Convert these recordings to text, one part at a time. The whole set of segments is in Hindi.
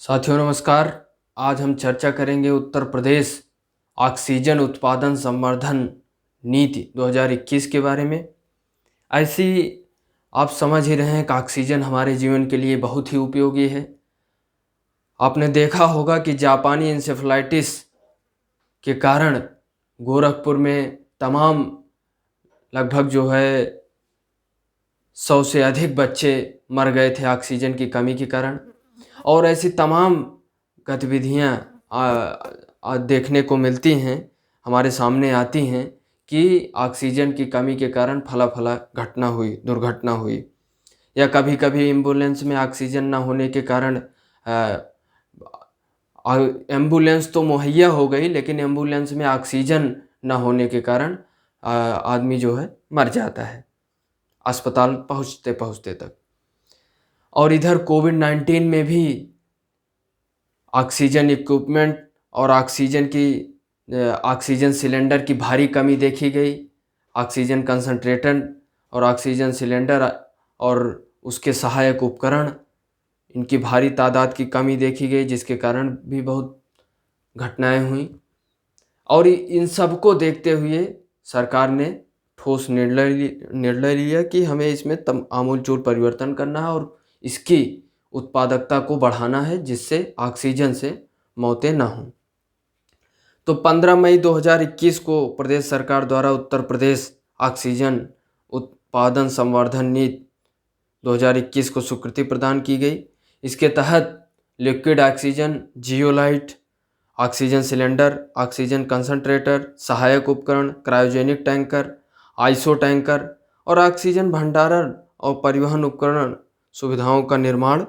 साथियों नमस्कार। आज हम चर्चा करेंगे उत्तर प्रदेश ऑक्सीजन उत्पादन संवर्धन नीति 2021 के बारे में। ऐसी आप समझ ही रहे हैं कि ऑक्सीजन हमारे जीवन के लिए बहुत ही उपयोगी है। आपने देखा होगा कि जापानी इंसेफ्लाइटिस के कारण गोरखपुर में तमाम लगभग 100 से अधिक बच्चे मर गए थे ऑक्सीजन की कमी के कारण। और ऐसी तमाम गतिविधियाँ देखने को मिलती हैं, हमारे सामने आती हैं कि ऑक्सीजन की कमी के कारण फला दुर्घटना हुई, या कभी कभी एम्बुलेंस में ऑक्सीजन ना होने के कारण एम्बुलेंस तो मुहैया हो गई, लेकिन एम्बुलेंस में ऑक्सीजन ना होने के कारण आदमी मर जाता है अस्पताल पहुँचते पहुँचते तक। और इधर कोविड-19 में भी ऑक्सीजन इक्विपमेंट और ऑक्सीजन सिलेंडर की भारी कमी देखी गई। ऑक्सीजन कंसंट्रेटर और ऑक्सीजन सिलेंडर और उसके सहायक उपकरण, इनकी भारी तादाद की कमी देखी गई, जिसके कारण भी बहुत घटनाएं हुई। और इन सब को देखते हुए सरकार ने ठोस निर्णय लिया कि हमें इसमें आमूलचूल परिवर्तन करना है और इसकी उत्पादकता को बढ़ाना है, जिससे ऑक्सीजन से मौतें ना हों। तो 15 मई 2021 को प्रदेश सरकार द्वारा उत्तर प्रदेश ऑक्सीजन उत्पादन संवर्धन नीति 2021 को स्वीकृति प्रदान की गई। इसके तहत liquid oxygen, zeolite, oxygen cylinder, oxygen concentrator, सहायक उपकरण, क्रायोजेनिक टैंकर, आइसो टैंकर और ऑक्सीजन भंडारण और परिवहन उपकरण सुविधाओं का निर्माण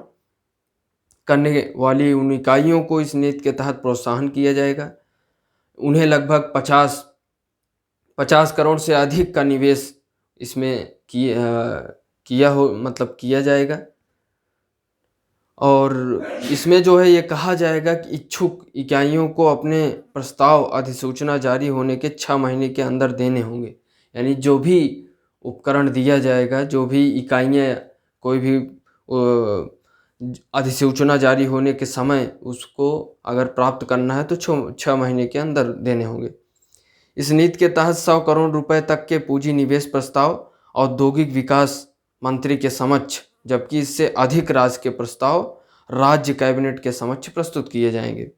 करने वाली उन इकाइयों को इस नीति के तहत प्रोत्साहन किया जाएगा। उन्हें लगभग 50 करोड़ से अधिक का निवेश इसमें किया जाएगा। और इसमें ये कहा जाएगा कि इच्छुक इकाइयों को अपने प्रस्ताव अधिसूचना जारी होने के 6 महीने के अंदर देने होंगे। यानी जो भी उपकरण दिया जाएगा, जो भी इकाइयाँ, कोई भी अधिसूचना जारी होने के समय उसको अगर प्राप्त करना है तो 6 महीने के अंदर देने होंगे। इस नीति के तहत 100 करोड़ रुपए तक के पूंजी निवेश प्रस्ताव औद्योगिक विकास मंत्री के समक्ष, जबकि इससे अधिक राशि के प्रस्ताव राज्य कैबिनेट के समक्ष प्रस्तुत किए जाएंगे।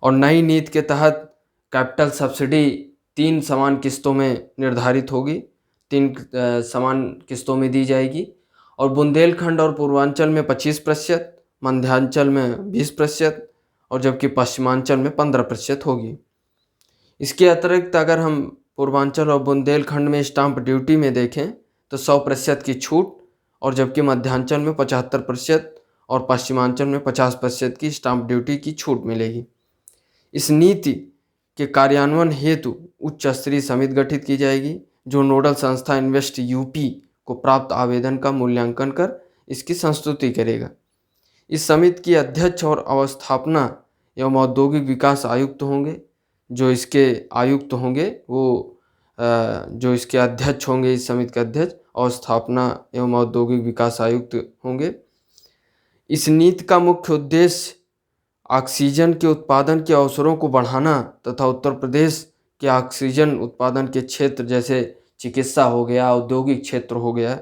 और नई नीति के तहत कैपिटल सब्सिडी 3 समान किस्तों में निर्धारित होगी, 3 समान किस्तों में दी जाएगी। और बुंदेलखंड और पूर्वांचल में 25%, मध्यांचल में 20% और जबकि पश्चिमांचल में 15% होगी। इसके अतिरिक्त अगर हम पूर्वांचल और बुंदेलखंड में स्टाम्प ड्यूटी में देखें तो 100% की छूट, और जबकि मध्यांचल में 75% और पश्चिमांचल में 50% की स्टाम्प ड्यूटी की छूट मिलेगी। इस नीति के कार्यान्वयन हेतु उच्च स्तरीय समिति गठित की जाएगी, जो नोडल संस्था इन्वेस्ट यूपी को प्राप्त आवेदन का मूल्यांकन कर इसकी संस्तुति करेगा। इस समिति की अध्यक्ष और अवस्थापना एवं औद्योगिक विकास आयुक्त होंगे। जो इसके आयुक्त होंगे वो जो इसके अध्यक्ष होंगे, इस समिति के अध्यक्ष अवस्थापना एवं औद्योगिक विकास आयुक्त होंगे। इस नीति का मुख्य उद्देश्य ऑक्सीजन के उत्पादन के अवसरों को बढ़ाना तथा उत्तर प्रदेश के ऑक्सीजन उत्पादन के क्षेत्र जैसे चिकित्सा हो गया, औद्योगिक क्षेत्र हो गया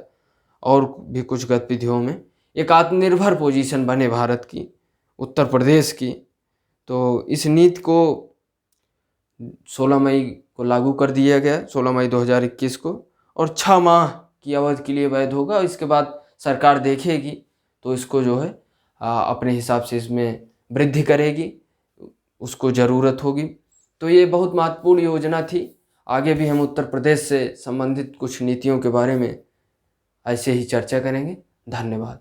और भी कुछ गतिविधियों में एक आत्मनिर्भर पोजीशन बने भारत की, उत्तर प्रदेश की। तो इस नीति को 16 मई को लागू कर दिया गया, 16 मई 2021 को, और 6 माह की अवधि के लिए वैध होगा। इसके बाद सरकार देखेगी तो इसको अपने हिसाब से इसमें वृद्धि करेगी, उसको ज़रूरत होगी। तो ये बहुत महत्वपूर्ण योजना थी। आगे भी हम उत्तर प्रदेश से संबंधित कुछ नीतियों के बारे में ऐसे ही चर्चा करेंगे। धन्यवाद।